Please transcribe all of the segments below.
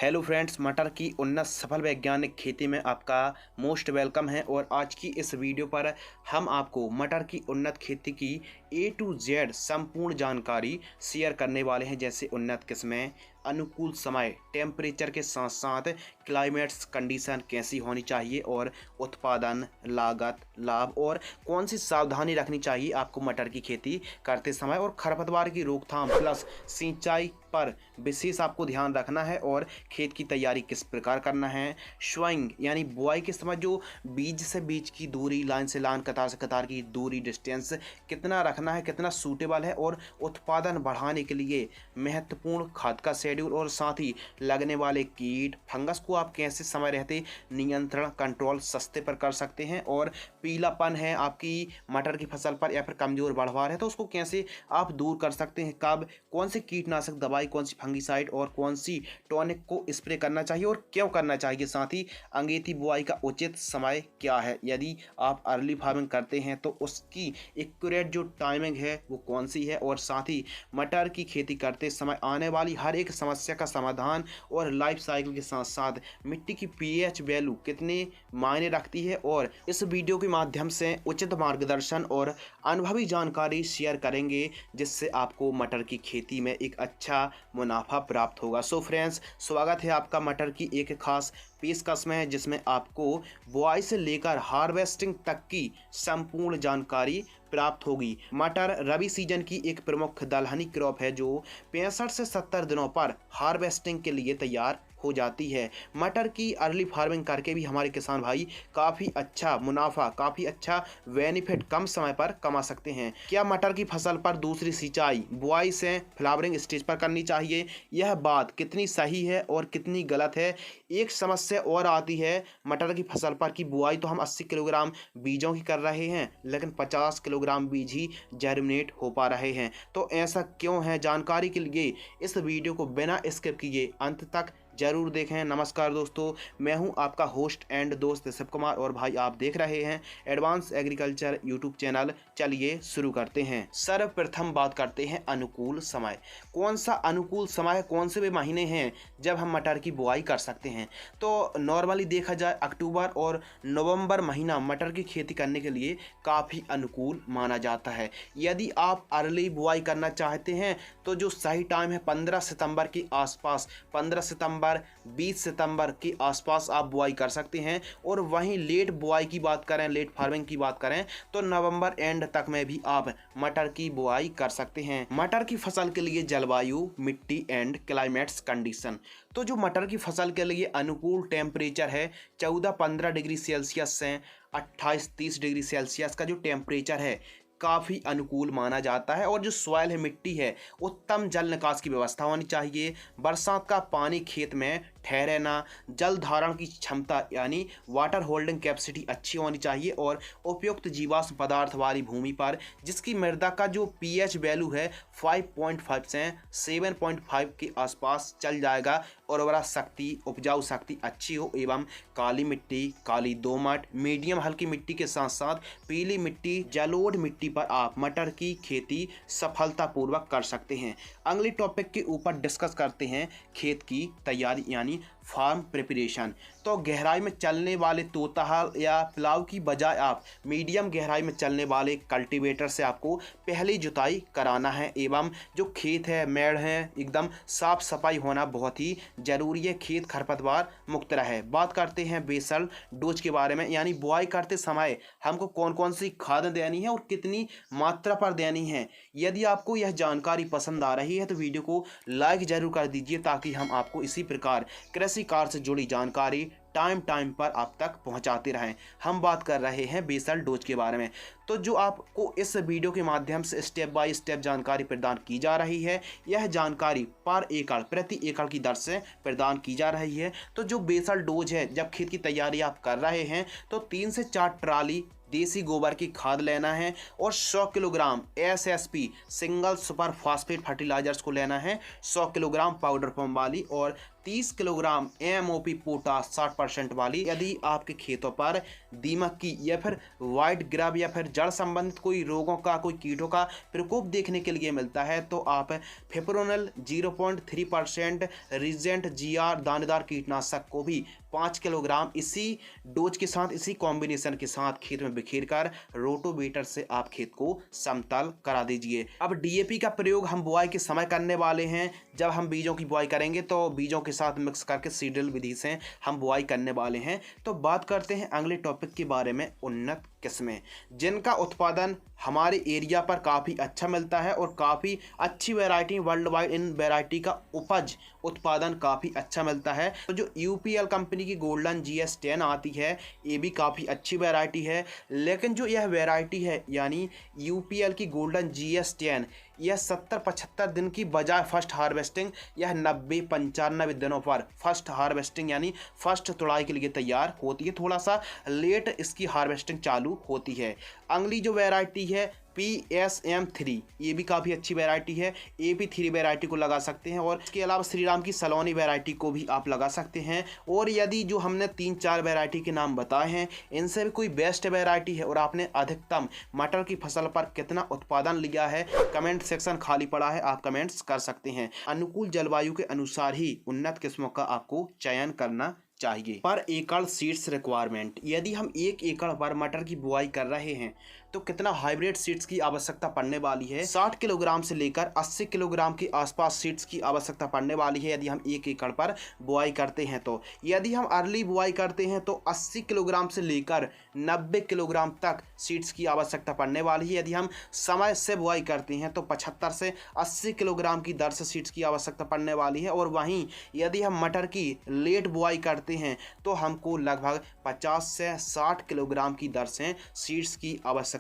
Hello friends, मटर की उन्नत सफल वैज्ञानिक खेती में आपका मोस्ट वेलकम है। और आज की इस वीडियो पर हम आपको मटर की उन्नत खेती की ए टू जेड संपूर्ण जानकारी शेयर करने वाले हैं। जैसे उन्नत किस्में, अनुकूल समय, टेम्परेचर के साथ साथ क्लाइमेट्स कंडीशन कैसी होनी चाहिए और उत्पादन, लागत, लाभ और कौन सी सावधानी रखनी चाहिए आपको मटर की खेती करते समय, और खरपतवार की रोकथाम प्लस सिंचाई पर विशेष आपको ध्यान रखना है, और खेत की तैयारी किस प्रकार करना है। स्वइंग यानी बुआई के समय जो बीज से बीज की दूरी, लाइन से लाइन, कतार से कतार की दूरी, डिस्टेंस कितना रखना है, कितना सूटेबल है, और उत्पादन बढ़ाने के लिए महत्वपूर्ण खाद का शेड्यूल, और साथ ही लगने वाले कीट फंगस को आप कैसे समय रहते नियंत्रण कंट्रोल सस्ते पर कर सकते हैं। और पीलापन है आपकी मटर की फसल पर या फिर कमजोर बढ़वार है तो उसको कैसे आप दूर कर सकते हैं, कब कौन से कीटनाशक दवाई, कौन सी फंगीसाइड और कौन सी टॉनिक को स्प्रे करना चाहिए और क्यों करना चाहिए। साथ ही अंगेती बुआई का उचित समय क्या है, यदि आप अर्ली फार्मिंग करते हैं तो उसकी एक्यूरेट जो टाइमिंग है वो कौन सी है। और साथ ही मटर की खेती करते समय आने वाली हर एक समस्या का समाधान और लाइफ साइकिल के साथ साथ मिट्टी की पीएच वैल्यू कितने मायने रखती है। और इस वीडियो के माध्यम से उचित मार्गदर्शन और अनुभवी जानकारी शेयर करेंगे, जिससे आपको मटर की खेती में एक अच्छा मुनाफा प्राप्त होगा। सो फ्रेंड्स, स्वागत है आपका मटर की एक खास पेशकश में, जिसमें आपको बुआई से लेकर हार्वेस्टिंग तक की संपूर्ण जानकारी प्राप्त होगी। मटर रबी सीजन की एक प्रमुख दलहनी क्रॉप है जो 65 से 70 दिनों पर हार्वेस्टिंग के लिए तैयार हो जाती है। मटर की अर्ली फार्मिंग करके भी हमारे किसान भाई काफ़ी अच्छा मुनाफा, काफ़ी अच्छा बेनिफिट कम समय पर कमा सकते हैं। क्या मटर की फसल पर दूसरी सिंचाई बुआई से फ्लावरिंग स्टेज पर करनी चाहिए? यह बात कितनी सही है और कितनी गलत है? एक समस्या और आती है मटर की फसल पर कि बुआई तो हम 80 किलोग्राम बीजों की कर रहे हैं, लेकिन 50 किलोग्राम बीज ही जर्मिनेट हो पा रहे हैं। तो ऐसा क्यों है? जानकारी के लिए इस वीडियो को बिना स्किप किए अंत तक जरूर देखें। नमस्कार दोस्तों, मैं हूं आपका होस्ट एंड दोस्त शिव कुमार, और भाई आप देख रहे हैं एडवांस एग्रीकल्चर यूट्यूब चैनल। चलिए शुरू करते हैं। सर्वप्रथम बात करते हैं अनुकूल समय। कौन सा अनुकूल समय, कौन से वे महीने हैं जब हम मटर की बुआई कर सकते हैं? तो नॉर्मली देखा जाए अक्टूबर और नवंबर महीना मटर की खेती करने के लिए काफ़ी अनुकूल माना जाता है। यदि आप अर्ली बुआई करना चाहते हैं तो जो सही टाइम है 15 सितंबर के आसपास, 15 सितंबर 20 सितंबर के आसपास आप बुआई कर सकते हैं। और वहीं लेट बुआई की बात करें, लेट फार्मिंग की बात करें तो नवंबर एंड तक में भी आप मटर की बुआई कर सकते हैं। मटर की फसल के लिए जलवायु, मिट्टी एंड क्लाइमेट्स कंडीशन। तो जो मटर की फसल के लिए अनुकूल टेम्परेचर है 14-15 डिग्री सेल्सियस से 28-30 डिग्री सेल्सियस का जो टेम्परेचर है काफ़ी अनुकूल माना जाता है। और जो सॉइल है, मिट्टी है, उत्तम जल निकास की व्यवस्था होनी चाहिए। बरसात का पानी खेत में ठहरे ना, जल धारण की क्षमता यानी वाटर होल्डिंग कैपेसिटी अच्छी होनी चाहिए, और उपयुक्त जीवाश्म पदार्थ वाली भूमि पर जिसकी मृदा का जो पीएच वैल्यू है 5.5 से 7.5 के आसपास चल जाएगा। उर्वरा शक्ति, उपजाऊ शक्ति अच्छी हो, एवं काली मिट्टी, काली दोमट, मीडियम हल्की मिट्टी के साथ साथ पीली मिट्टी, जलोढ़ मिट्टी पर आप मटर की खेती सफलतापूर्वक कर सकते हैं। अगले टॉपिक के ऊपर डिस्कस करते हैं खेत की तैयारी यानी फार्म प्रिपरेशन। तो गहराई में चलने वाले तोताहल या प्लाव की बजाय आप मीडियम गहराई में चलने वाले कल्टीवेटर से आपको पहली जुताई कराना है, एवं जो खेत है, मेड़ है, एकदम साफ सफाई होना बहुत ही जरूरी है, खेत खरपतवार मुक्त रहे। बात करते हैं बेसल डोज के बारे में, यानी बुआई करते समय हमको कौन कौन सी खाद देनी है और कितनी मात्रा पर देनी है। यदि आपको यह जानकारी पसंद आ रही है तो वीडियो को लाइक जरूर कर दीजिए, ताकि हम आपको इसी प्रकार कृषि कार्य से जुड़ी जानकारी टाइम पर आप तक पहुंचाते रहें। हम बात कर रहे हैं बेसल डोज के बारे में। तो जो आपको इस वीडियो के माध्यम से स्टेप बाय स्टेप जानकारी प्रदान की जा रही है, यह जानकारी पर एकड़, प्रति एकड़ की दर से प्रदान की जा रही है। तो जो बेसल डोज है, जब खेत की तैयारी आप कर रहे हैं तो 3 से 4 ट्राली देसी गोबर की खाद लेना है, और 100 kilogram SSP single super phosphate fertilisers को लेना है, 100 किलोग्राम पाउडर फॉर्म वाली, और 30 किलोग्राम MOP पोटास 60% वाली। यदि आपके खेतों पर दीमक की या फिर व्हाइट ग्रब या फिर जड़ संबंधित कोई रोगों का, कोई कीटों का प्रकोप देखने के लिए मिलता है तो आप फिप्रोनिल 0.3% रिजेंट GR दानेदार कीटनाशक को भी 5 किलोग्राम इसी डोज के साथ, इसी कॉम्बिनेशन के साथ खेत में बिखेर कर रोटोवेटर से आप खेत को समतल करा दीजिए। अब DAP का प्रयोग हम बुआई के समय करने वाले हैं। जब हम बीजों की बुआई करेंगे तो बीजों के साथ मिक्स करके सीडल विधि से हम बुआई करने वाले हैं। तो बात करते हैं अगले टॉपिक के बारे में, उन्नत किस्में जिनका उत्पादन हमारे एरिया पर काफ़ी अच्छा मिलता है और काफ़ी अच्छी वैरायटी वर्ल्ड वाइड, इन वैरायटी का उपज उत्पादन काफ़ी अच्छा मिलता है। तो जो UPL कंपनी की गोल्डन GS10 आती है, ये भी काफ़ी अच्छी वैरायटी है। लेकिन जो यह वैरायटी है यानी UPL की गोल्डन GS10, यह 70-75 दिन की बजाय फर्स्ट हार्वेस्टिंग यह 90-95 दिनों पर फर्स्ट हार्वेस्टिंग यानी फर्स्ट तुड़ाई के लिए तैयार होती है। थोड़ा सा लेट इसकी हार्वेस्टिंग चालू होती है। अगली जो वैरायटी है PSM3, ये भी काफ़ी अच्छी वैरायटी है। AP3 वैरायटी को लगा सकते हैं और इसके अलावा श्रीराम की सलोनी वैरायटी को भी आप लगा सकते हैं। और यदि जो हमने 3-4 वैरायटी के नाम बताए हैं इनसे भी कोई बेस्ट वैरायटी है और आपने अधिकतम मटर की फसल पर कितना उत्पादन लिया है, कमेंट सेक्शन खाली पड़ा है, आप कमेंट्स कर सकते हैं। अनुकूल जलवायु के अनुसार ही उन्नत किस्मों का आपको चयन करना चाहिए। पर एकड़ सीड्स रिक्वायरमेंट, यदि हम 1 एकड़ पर मटर की बुआई कर रहे हैं तो कितना हाइब्रिड सीड्स की आवश्यकता पड़ने वाली है। 60 किलोग्राम से लेकर 80 किलोग्राम के आसपास सीड्स की आवश्यकता पड़ने वाली है यदि हम 1 एकड़ पर बुआई करते हैं। तो यदि हम अर्ली बुआई करते हैं तो 80 किलोग्राम से लेकर 90 किलोग्राम तक सीड्स की आवश्यकता पड़ने वाली है। यदि हम समय से बुआई करते हैं तो 75 से 80 किलोग्राम की दर से सीड्स की आवश्यकता पड़ने वाली है। और वहीं यदि हम मटर की लेट बुआई करते हैं तो हमको लगभग 50 से 60 किलोग्राम की दर से सीड्स की आवश्यकता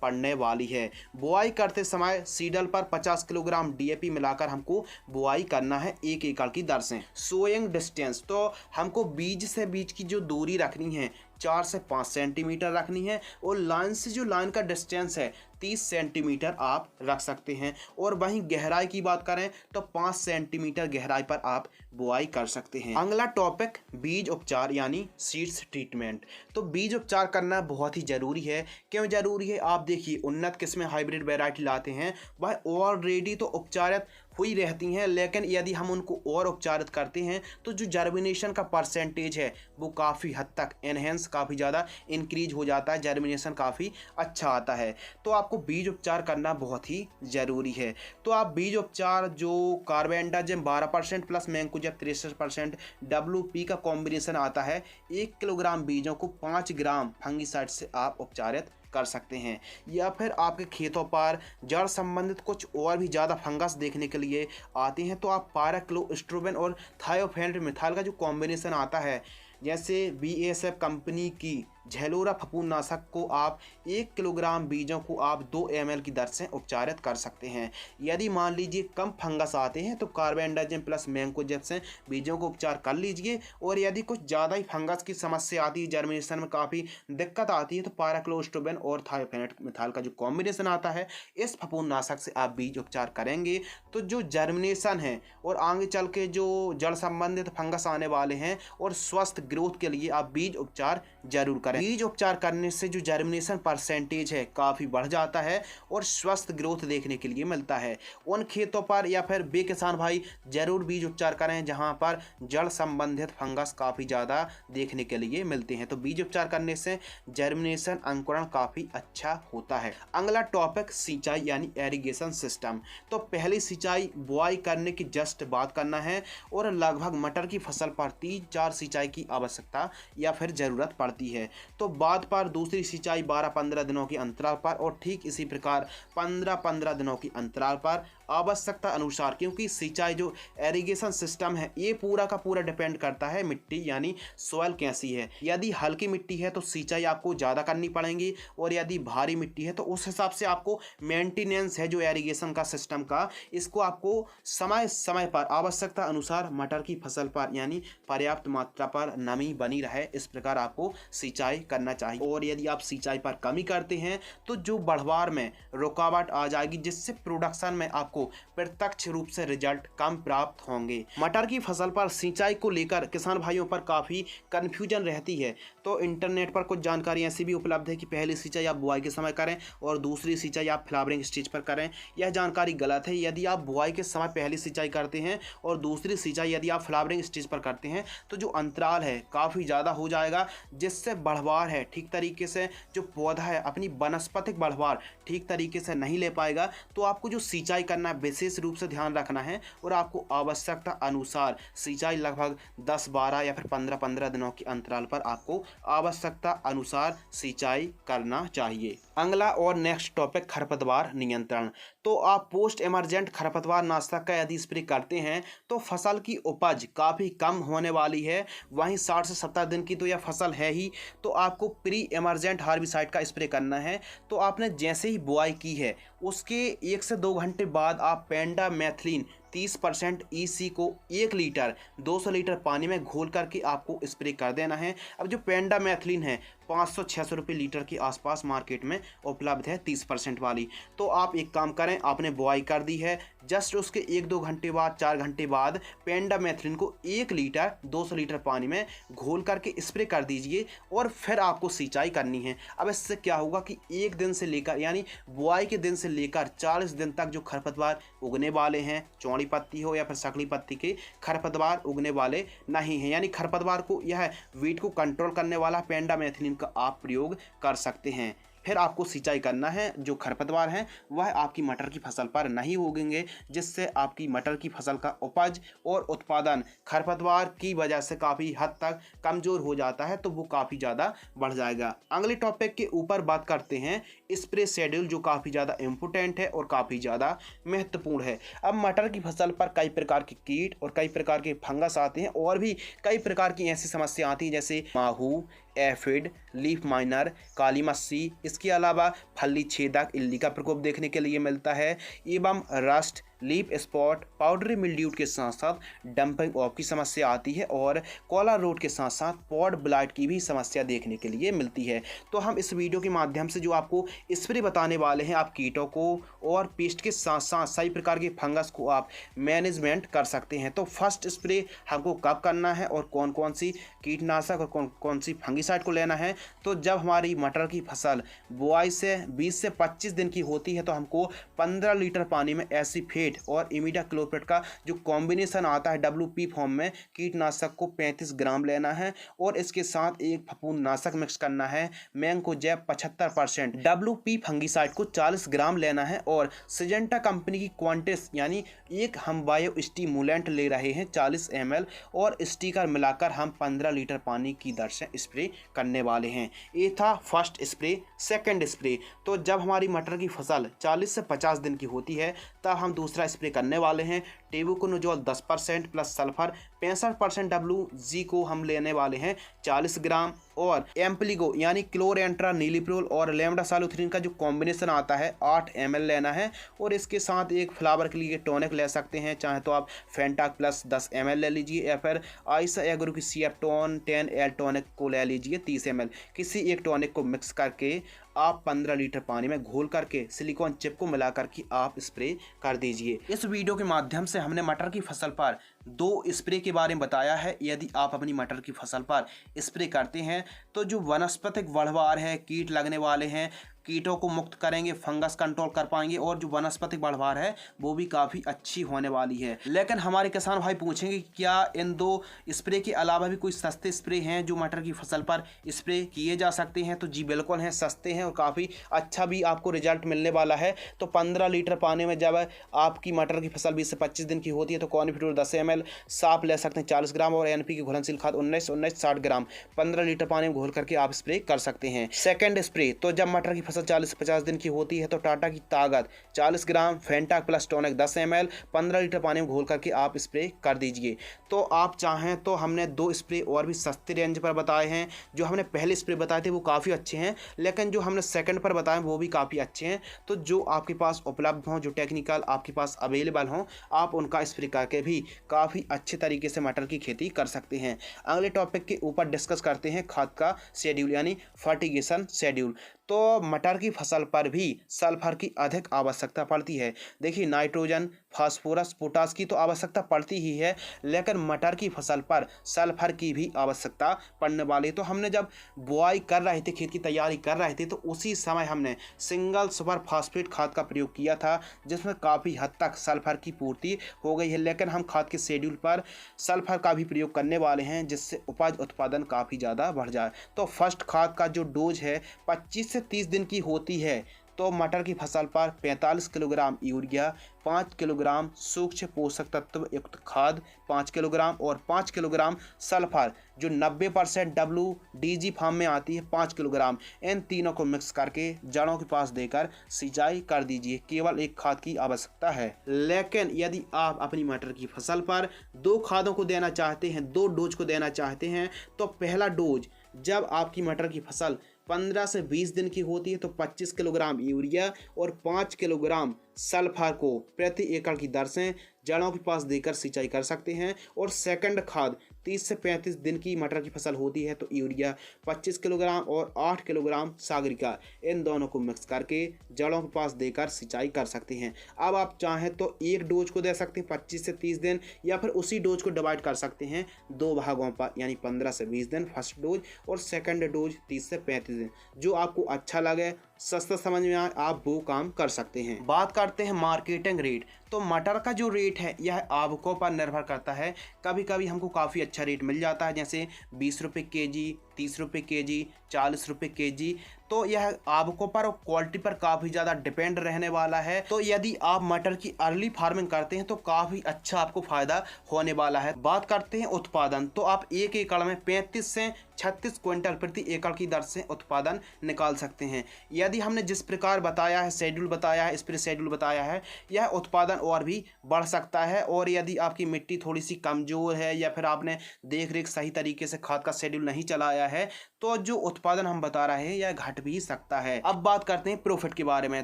पड़ने वाली है। बुआई करते समय सीडल पर 50 किलोग्राम DAP मिलाकर हमको बुआई करना है 1 एकड़ की दर से। सोइंग डिस्टेंस, तो हमको बीज से बीज की जो दूरी रखनी है 4 से 5 सेंटीमीटर रखनी है और लाइन से जो लाइन का डिस्टेंस है 30 सेंटीमीटर आप रख सकते हैं। और वहीं गहराई की बात करें तो 5 सेंटीमीटर गहराई पर आप बुआई कर सकते हैं। अगला टॉपिक बीज उपचार यानी सीड्स ट्रीटमेंट। तो बीज उपचार करना बहुत ही ज़रूरी है। क्यों ज़रूरी है? आप देखिए, उन्नत किस्में हाइब्रिड वैरायटी लाते हैं वह ऑलरेडी तो उपचारित हुई रहती हैं, लेकिन यदि हम उनको और उपचारित करते हैं तो जो जर्मिनेशन का परसेंटेज है वो काफ़ी हद तक एनहेंस, काफ़ी ज़्यादा इंक्रीज हो जाता है, जर्मिनेशन काफ़ी अच्छा आता है। तो आपको बीज उपचार करना बहुत ही ज़रूरी है। तो आप बीज उपचार जो कार्बेंडाजिम 12% प्लस मैंकोजेब 63% WP का कॉम्बिनेशन आता है, 1 किलोग्राम बीजों को 5 ग्राम फंगिसाइड से आप उपचारित कर सकते हैं। या फिर आपके खेतों पर जड़ संबंधित कुछ और भी ज़्यादा फंगस देखने के लिए आते हैं तो आप पाराक्लोस्ट्रोबिन और थायोफेनेट मिथाइल का जो कॉम्बिनेशन आता है, जैसे BASF कंपनी की झेलोरा फफूंदनाशक को आप 1 किलोग्राम बीजों को आप 2 ml की दर से उपचारित कर सकते हैं। यदि मान लीजिए कम फंगस आते हैं तो कार्बेंडाजिम प्लस मैंकोजेब से बीजों को उपचार कर लीजिए। और यदि कुछ ज़्यादा ही फंगस की समस्या आती है, जर्मिनेशन में काफ़ी दिक्कत आती है, तो पाराक्लोस्ट्रोबिन और थायोफेनेट मिथाइल का जो कॉम्बिनेशन आता है, इस फफूंदनाशक से आप बीज उपचार करेंगे तो जो जर्मिनेशन है और आगे चल के जो जड़ संबंधित फंगस आने वाले हैं और स्वस्थ ग्रोथ के लिए आप बीज उपचार जरूर करें। बीज उपचार करने से जो जर्मिनेशन परसेंटेज है काफ़ी बढ़ जाता है और स्वस्थ ग्रोथ देखने के लिए मिलता है। उन खेतों पर या फिर वे किसान भाई जरूर बीज उपचार करें जहां पर जड़ संबंधित फंगस काफ़ी ज़्यादा देखने के लिए मिलते हैं। तो बीज उपचार करने से जर्मिनेशन, अंकुरण काफ़ी अच्छा होता है। अगला टॉपिक सिंचाई यानी एरीगेशन सिस्टम। तो पहली सिंचाई बुआई करने की जस्ट बात करना है और लगभग मटर की फसल पर 3-4 सिंचाई की आवश्यकता या फिर ज़रूरत पड़ती है। तो बाद पर दूसरी सिंचाई 12-15 दिनों के अंतराल पर और ठीक इसी प्रकार 15-15 दिनों के अंतराल पर आवश्यकता अनुसार, क्योंकि सिंचाई जो एरीगेशन सिस्टम है ये पूरा का पूरा डिपेंड करता है मिट्टी यानी सॉइल कैसी है। यदि हल्की मिट्टी है तो सिंचाई आपको ज़्यादा करनी पड़ेगी और यदि भारी मिट्टी है तो उस हिसाब से आपको मेंटेनेंस है जो एरीगेशन का सिस्टम का, इसको आपको समय समय पर आवश्यकता अनुसार मटर की फसल पर यानी पर्याप्त मात्रा पर नमी बनी रहे, इस प्रकार आपको सिंचाई करना चाहिए। और यदि आप सिंचाई पर कमी करते हैं तो जो बढ़वार में रुकावट आ जाएगी जिससे प्रोडक्शन में आपको आपको प्रत्यक्ष रूप से रिजल्ट कम प्राप्त होंगे। मटर की फसल पर सिंचाई को लेकर किसान भाइयों पर काफ़ी कन्फ्यूजन रहती है। तो इंटरनेट पर कुछ जानकारी ऐसी भी उपलब्ध है कि पहली सिंचाई आप बुआई के समय करें और दूसरी सिंचाई आप फ्लावरिंग स्टेज पर करें। यह जानकारी गलत है। यदि आप बुआई के समय पहली सिंचाई करते हैं और दूसरी सिंचाई यदि आप फ्लावरिंग स्टेज पर करते हैं तो जो अंतराल है काफ़ी ज़्यादा हो जाएगा, जिससे बढ़वार है ठीक तरीके से जो पौधा है अपनी वनस्पतिक बढ़वार ठीक तरीके से नहीं ले पाएगा। तो आपको जो सिंचाई करना है विशेष रूप से ध्यान रखना है और आपको आवश्यकता अनुसार सिंचाई लगभग 10-12 या फिर 15-15 दिनों के अंतराल पर आपको आवश्यकता अनुसार सिंचाई करना चाहिए। अगला और नेक्स्ट टॉपिक खरपतवार नियंत्रण। तो आप पोस्ट इमरजेंट खरपतवार नाशक का यदि स्प्रे करते हैं तो फसल की उपज काफ़ी कम होने वाली है। वहीं 60 से 70 दिन की तो यह फसल है ही, तो आपको प्री इमरजेंट हार्बिसाइड का स्प्रे करना है। तो आपने जैसे ही बुआई की है उसके 1 से 2 घंटे बाद आप पेंडामेथलिन 30% EC को 1 लीटर 200 लीटर पानी में घोल करके आपको स्प्रे कर देना है। अब जो पेंडामेथलिन है 500-600 रुपये लीटर के आसपास मार्केट में उपलब्ध है 30% वाली। तो आप एक काम करें, आपने बुआई कर दी है, जस्ट उसके 1-2 घंटे बाद 4 घंटे बाद पेंडामेथलिन को 1 लीटर 200 लीटर पानी में घोल करके स्प्रे कर दीजिए और फिर आपको सिंचाई करनी है। अब इससे क्या होगा कि 1 दिन से लेकर यानी बुआई के दिन से लेकर 40 दिन तक जो खरपतवार उगने वाले हैं, चौड़ी पत्ती हो या फिर सकली पत्ती के खरपतवार उगने वाले नहीं हैं। यानी खरपतवार को यह वीट को कंट्रोल करने वाला पेंडामेथलिन का आप प्रयोग कर सकते हैं। फिर आपको सिंचाई करना है। जो खरपतवार हैं वह आपकी मटर की फसल पर नहीं उगेंगे, जिससे आपकी मटर की फसल का उपज और उत्पादन खरपतवार की वजह से काफ़ी हद तक कमज़ोर हो जाता है, तो वो काफ़ी ज़्यादा बढ़ जाएगा। अगले टॉपिक के ऊपर बात करते हैं स्प्रे शेड्यूल, जो काफ़ी ज़्यादा इम्पोर्टेंट है और काफ़ी ज़्यादा महत्वपूर्ण है। अब मटर की फसल पर कई प्रकार के कीट और कई प्रकार के फंगस आते हैं और भी कई प्रकार की ऐसी समस्या आती है जैसे माहू, एफिड, लीफ माइनर, काली मस्सी। इसके अलावा फली छेदक इल्ली का प्रकोप देखने के लिए मिलता है एवं रस्ट, लीफ स्पॉट, पाउडरी मिल्ड्यूट के साथ साथ डंपिंग ऑफ की समस्या आती है और कॉला रोड के साथ साथ पॉड ब्लाइट की भी समस्या देखने के लिए मिलती है। तो हम इस वीडियो के माध्यम से जो आपको स्प्रे बताने वाले हैं, आप कीटों को और पेस्ट के साथ साथ सही प्रकार के फंगस को आप मैनेजमेंट कर सकते हैं। तो फर्स्ट स्प्रे हमको कब करना है और कौन कौन सी कीटनाशक और कौन कौन सी फंगिसाइड को लेना है, तो जब हमारी मटर की फसल बुआई से 20 से 25 दिन की होती है तो हमको 15 लीटर पानी में एसीफेट और इमिडाक्लोप्रिड का जो कॉम्बिनेशन आता है WP फॉर्म में, कीटनाशक को 35 ग्राम लेना है और इसके साथ एक फफूंदनाशक मिक्स करना है, मैंकोजेब 75%, WP फंगिसाइड को 40 ग्राम लेना है और सिजेंटा कंपनी की क्वांटिस यानी एक हम बायो स्टिमुलेंट ले रहे हैं 40 ml और स्टिकर मिलाकर हम 15 लीटर पानी की दर से स्प्रे करने वाले हैं। ये था फर्स्ट स्प्रे। सेकंड स्प्रे, तो जब हमारी मटर की फसल 40 से 50 दिन की होती है तब हम दूसरा स्प्रे करने वाले हैं। टेबुकोनोजोल 10% प्लस सल्फर 65% WG को हम लेने वाले हैं 40 ग्राम और एम्पलीगो यानी क्लोरेंट्रा नीलिप्रोल और लेमडासालुथ्रिन का जो कॉम्बिनेशन आता है 8 ml लेना है और इसके साथ एक फ्लावर के लिए टॉनिक ले सकते हैं, चाहे तो आप फेंटाक प्लस 10 ml ले लीजिए या फिर आइसा एग्रो की CF-टोन 10L टॉनिक को ले लीजिए 30 ml। किसी एक टॉनिक को मिक्स करके आप 15 लीटर पानी में घोल करके सिलिकॉन चिप को मिला करके आप स्प्रे कर दीजिए। इस वीडियो के माध्यम से हमने मटर की फसल पर 2 स्प्रे के बारे में बताया है। यदि आप अपनी मटर की फसल पर स्प्रे करते हैं तो जो वनस्पतिक बढ़वार है, कीट लगने वाले हैं, कीटों को मुक्त करेंगे, फंगस कंट्रोल कर पाएंगे और जो वनस्पतिक बढ़वार है वो भी काफ़ी अच्छी होने वाली है। लेकिन हमारे किसान भाई पूछेंगे क्या इन 2 स्प्रे के अलावा भी कोई सस्ते स्प्रे हैं जो मटर की फसल पर स्प्रे किए जा सकते हैं? तो जी बिल्कुल हैं, सस्ते हैं और काफ़ी अच्छा भी आपको रिजल्ट मिलने वाला है। तो 15 लीटर पानी में जब आपकी मटर की फसल 20 से 25 दिन की होती है तो कॉर्नफ्लोर 10 ml, साफ ले सकते हैं 40 ग्राम और NPK घुलनशील खाद 19 60 ग्राम 15 लीटर पानी में घोल करके आप स्प्रे कर सकते हैं। सेकेंड स्प्रे, तो जब मटर की फसल 40 से 50 दिन की होती है तो टाटा की ताकत 40 ग्राम, फेंटाक प्लस टॉनिक 10 ml 15 लीटर पानी में घोल करके आप स्प्रे कर दीजिए। तो आप चाहें तो हमने 2 स्प्रे और भी सस्ते रेंज पर बताए हैं। जो हमने पहले स्प्रे बताए थे वो काफ़ी अच्छे हैं, लेकिन जो हमने सेकंड पर बताए वो भी काफ़ी अच्छे हैं। तो जो आपके पास उपलब्ध हों, जो टेक्निकल आपके पास अवेलेबल हों, आप उनका स्प्रे करके भी काफ़ी अच्छे तरीके से मटर की खेती कर सकते हैं। अगले टॉपिक के ऊपर डिस्कस करते हैं खाद का शेड्यूल यानी फर्टिगेशन शेड्यूल। तो मटर मटर की फसल पर भी सल्फर की अधिक आवश्यकता पड़ती है। देखिए, नाइट्रोजन, फास्फोरस, पोटास की तो आवश्यकता पड़ती ही है, लेकिन मटर की फसल पर सल्फर की भी आवश्यकता पड़ने वाली है। तो हमने जब बुआई कर रहे थे, खेत की तैयारी कर रहे थे, तो उसी समय हमने सिंगल सुपर फास्फेट खाद का प्रयोग किया था, जिसमें काफ़ी हद तक सल्फर की पूर्ति हो गई है। लेकिन हम खाद के शेड्यूल पर सल्फर का भी प्रयोग करने वाले हैं, जिससे उपज उत्पादन काफ़ी ज़्यादा बढ़ जाए। तो फर्स्ट खाद का जो डोज है 25 से 30 दिन की होती है। तो मटर की फसल पर 45 किलोग्राम यूरिया, 5 किलोग्राम सूक्ष्म पोषक तत्व युक्त खाद 5 किलोग्राम और 5 किलोग्राम सल्फर जो 90% WDG फार्म में आती है 5 किलोग्राम, इन तीनों को मिक्स करके जड़ों के पास देकर सिंचाई कर दीजिए। केवल एक खाद की आवश्यकता है। लेकिन यदि आप अपनी मटर की फसल पर 2 खादों को देना चाहते हैं, 2 डोज को देना चाहते हैं, तो पहला डोज जब आपकी मटर की फसल 15 से 20 दिन की होती है तो 25 किलोग्राम यूरिया और 5 किलोग्राम सल्फर को प्रति एकड़ की दर से जड़ों के पास देकर सिंचाई कर सकते हैं। और सेकंड खाद 30 से 35 दिन की मटर की फसल होती है तो यूरिया 25 किलोग्राम और 8 किलोग्राम सागरिका, इन दोनों को मिक्स करके जड़ों के पास देकर सिंचाई कर सकते हैं। अब आप चाहें तो एक डोज को दे सकते हैं 25 से 30 दिन, या फिर उसी डोज को डिवाइड कर सकते हैं 2 भागों पर, यानी 15 से 20 दिन फर्स्ट डोज और सेकंड डोज 30 से 35 दिन। जो आपको अच्छा लगे, सस्ता समझ में आए, आप वो काम कर सकते हैं। बात करते हैं मार्केटिंग रेट। तो मटर का जो रेट है यह आवकों पर निर्भर करता है। कभी कभी हमको काफ़ी अच्छा रेट मिल जाता है, जैसे 20 रुपये केजी, 30 रुपये केजी, 40 रुपये केजी। तो यह आवकों पर और क्वालिटी पर काफ़ी ज़्यादा डिपेंड रहने वाला है। तो यदि आप मटर की अर्ली फार्मिंग करते हैं तो काफ़ी अच्छा आपको फ़ायदा होने वाला है। बात करते हैं उत्पादन। तो आप एक एकड़ में 35 से 36 क्विंटल प्रति एकड़ की दर से उत्पादन निकाल सकते हैं। यदि हमने जिस प्रकार बताया है, शेड्यूल बताया है, स्प्रे शेड्यूल बताया है, यह उत्पादन और भी बढ़ सकता है। और यदि आपकी मिट्टी थोड़ी सी कमज़ोर है या फिर आपने देख रेख सही तरीके से खाद का शेड्यूल नहीं चलाया है, तो जो उत्पादन हम बता रहे हैं यह घट भी सकता है। अब बात करते हैं प्रॉफिट के बारे में।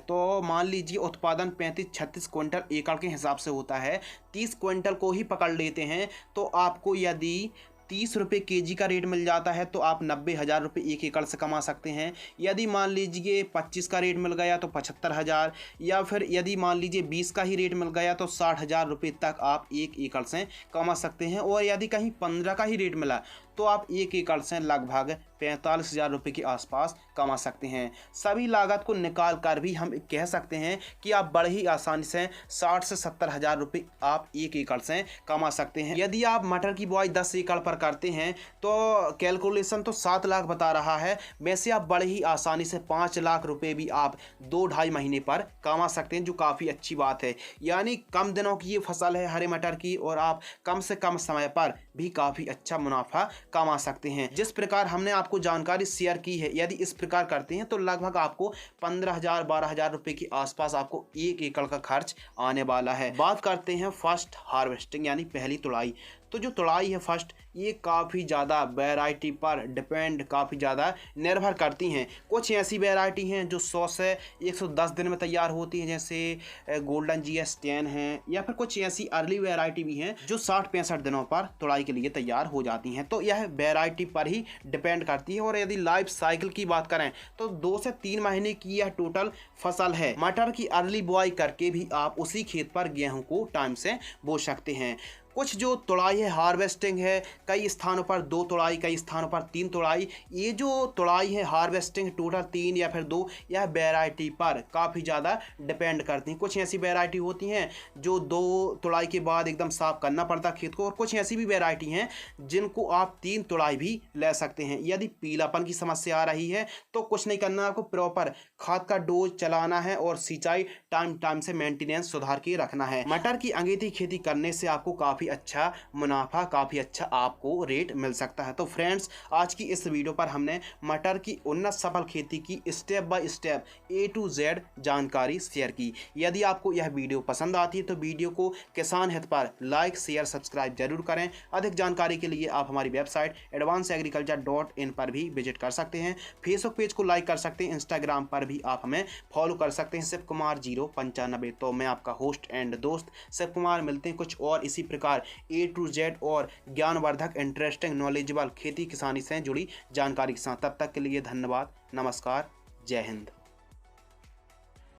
तो मान लीजिए उत्पादन 35-36 क्विंटल एकड़ के हिसाब से होता है, 30 क्विंटल को ही पकड़ लेते हैं, तो आपको यदि 30 रुपये केजी का रेट मिल जाता है तो आप 90,000 रुपये एक एकड़ से कमा सकते हैं। यदि मान लीजिए 25 का रेट मिल गया तो 75,000, या फिर यदि मान लीजिए 20 का ही रेट मिल गया तो 60,000 रुपये तक आप एक एकड़ से कमा सकते हैं। और यदि कहीं 15 का ही रेट मिला तो आप एक एकड़ से लगभग 45,000 रुपये के आसपास कमा सकते हैं। सभी लागत को निकाल कर भी हम कह सकते हैं कि आप बड़े ही आसानी से 60 से 70,000 रुपये आप एक एकड़ से कमा सकते हैं। यदि आप मटर की बुआई 10 एकड़ पर करते हैं तो कैलकुलेशन तो 7 लाख बता रहा है, वैसे आप बड़े ही आसानी से 5 लाख रुपए भी आप 2-2.5 महीने पर कमा सकते हैं, जो काफ़ी अच्छी बात है। यानी कम दिनों की ये फसल है हरे मटर की, और आप कम से कम समय पर भी काफ़ी अच्छा मुनाफा कमा सकते हैं। जिस प्रकार हमने आपको जानकारी शेयर की है, यदि इस प्रकार करते हैं तो लगभग आपको 15,000-12,000 रुपये के आसपास आपको एक एकड़ का खर्च आने वाला है। बात करते हैं फर्स्ट हार्वेस्टिंग यानी पहली तुड़ाई। तो जो तुड़ाई है फर्स्ट, ये काफ़ी ज़्यादा वैरायटी पर डिपेंड, काफ़ी ज़्यादा निर्भर करती हैं। कुछ ऐसी वैरायटी हैं जो 100 से 110 दिन में तैयार होती हैं, जैसे गोल्डन GS10 है, या फिर कुछ ऐसी अर्ली वैरायटी भी हैं जो 60-65 दिनों पर तुड़ाई के लिए तैयार हो जाती हैं। तो यह वैरायटी पर ही डिपेंड करती है। और यदि लाइफ साइकिल की बात करें तो 2 से 3 महीने की यह टोटल फसल है। मटर की अर्ली बुआई करके भी आप उसी खेत पर गेहूँ को टाइम से बो सकते हैं। कुछ जो तुड़ाई है हार्वेस्टिंग है, कई स्थानों पर 2 तुड़ाई, कई स्थानों पर 3 तुड़ाई। ये जो तुड़ाई है हार्वेस्टिंग टोटल 3 या फिर 2, यह वैरायटी पर काफ़ी ज़्यादा डिपेंड करती हैं। कुछ ऐसी वैरायटी होती हैं जो 2 तुड़ाई के बाद एकदम साफ करना पड़ता है खेत को, और कुछ ऐसी भी वैरायटी हैं जिनको आप 3 तुड़ाई भी ले सकते हैं। यदि पीलापन की समस्या आ रही है तो कुछ नहीं करना, आपको प्रॉपर खाद का डोज चलाना है और सिंचाई टाइम से मेंटेनेंस सुधार के रखना है। मटर की अगेती खेती करने से आपको काफ़ी अच्छा मुनाफा, काफ़ी अच्छा आपको रेट मिल सकता है। तो फ्रेंड्स, आज की इस वीडियो पर हमने मटर की उन्नत सफल खेती की step by step A to Z जानकारी शेयर की। यदि आपको यह वीडियो पसंद आती है तो वीडियो को किसान हित पर लाइक, शेयर, सब्सक्राइब जरूर करें। अधिक जानकारी के लिए आप हमारी वेबसाइट advanceagriculture.in पर भी विजिट कर सकते हैं। फेसबुक पेज को लाइक कर सकते हैं, इंस्टाग्राम पर भी आप हमें फॉलो कर सकते हैं, शिव कुमार 095। तो मैं आपका होस्ट एंड दोस्त शिव कुमार, मिलते हैं कुछ और इसी प्रकार A to Z और ज्ञानवर्धक, इंटरेस्टिंग, नॉलेजेबल खेती किसानी से जुड़ी जानकारी के साथ। तब तक के लिए धन्यवाद, नमस्कार, जय हिंद।